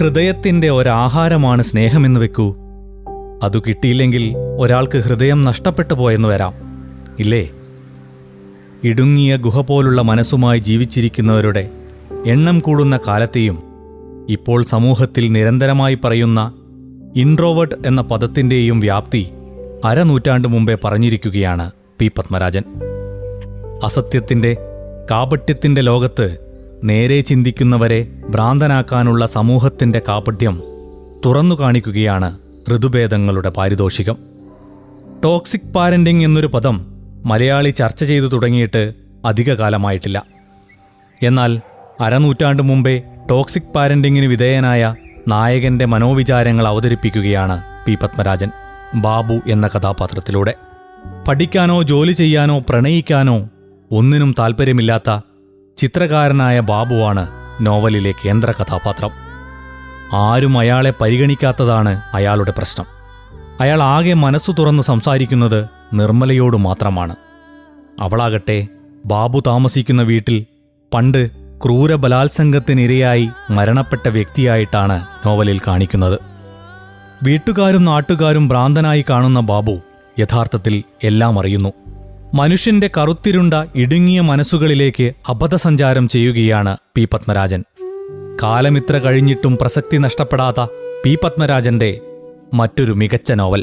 ഹൃദയത്തിൻ്റെ ഒരാഹാരമാണ് സ്നേഹമെന്ന് വെക്കൂ. അതു കിട്ടിയില്ലെങ്കിൽ ഒരാൾക്ക് ഹൃദയം നഷ്ടപ്പെട്ടു പോയെന്ന് വരാം, ഇല്ലേ? ഇടുങ്ങിയ ഗുഹ പോലുള്ള മനസ്സുമായി ജീവിച്ചിരിക്കുന്നവരുടെ എണ്ണം കൂടുന്ന കാലത്തെയും ഇപ്പോൾ സമൂഹത്തിൽ നിരന്തരമായി പറയുന്ന ഇൻട്രോവേർട്ട് എന്ന പദത്തിൻ്റെയും വ്യാപ്തി അരനൂറ്റാണ്ടു മുമ്പേ പറഞ്ഞിരിക്കുകയാണ് പി പത്മരാജൻ. അസത്യത്തിൻ്റെ, കാപട്യത്തിൻ്റെ ലോകത്ത് നേരെ ചിന്തിക്കുന്നവരെ ഭ്രാന്തനാക്കാനുള്ള സമൂഹത്തിൻ്റെ കാപട്യം തുറന്നു കാണിക്കുകയാണ് ഋതുഭേദങ്ങളുടെ പാരിതോഷികം. ടോക്സിക് പാരന്റിംഗ് എന്നൊരു പദം മലയാളി ചർച്ച ചെയ്തു തുടങ്ങിയിട്ട് അധികകാലമായിട്ടില്ല. എന്നാൽ അരനൂറ്റാണ്ടു മുമ്പേ ടോക്സിക് പാരന്റിങ്ങിന് വിധേയനായ നായകന്റെ മനോവിചാരങ്ങൾ അവതരിപ്പിക്കുകയാണ് പി പത്മരാജൻ ബാബു എന്ന കഥാപാത്രത്തിലൂടെ. പഠിക്കാനോ ജോലി ചെയ്യാനോ പ്രണയിക്കാനോ ഒന്നിനും താൽപ്പര്യമില്ലാത്ത ചിത്രകാരനായ ബാബുവാണ് നോവലിലെ കേന്ദ്ര കഥാപാത്രം. ആരും അയാളെ പരിഗണിക്കാത്തതാണ് അയാളുടെ പ്രശ്നം. അയാൾ ആകെ മനസ്സു തുറന്ന് സംസാരിക്കുന്നത് നിർമ്മലയോട് മാത്രമാണ്. അവളാകട്ടെ ബാബു താമസിക്കുന്ന വീട്ടിൽ പണ്ട് ക്രൂരബലാത്സംഗത്തിനിരയായി മരണപ്പെട്ട വ്യക്തിയായിട്ടാണ് നോവലിൽ കാണിക്കുന്നത്. വീട്ടുകാരും നാട്ടുകാരും ഭ്രാന്തനായി കാണുന്ന ബാബു യഥാർത്ഥത്തിൽ എല്ലാം അറിയുന്നു. മനുഷ്യന്റെ കറുത്തിരുണ്ട ഇടുങ്ങിയ മനസ്സുകളിലേക്ക് അബദ്ധസഞ്ചാരം ചെയ്യുകയാണ് പി പത്മരാജൻ. കാലമിത്ര കഴിഞ്ഞിട്ടും പ്രസക്തി നഷ്ടപ്പെടാത്ത പി പത്മരാജന്റെ മറ്റൊരു മികച്ച നോവൽ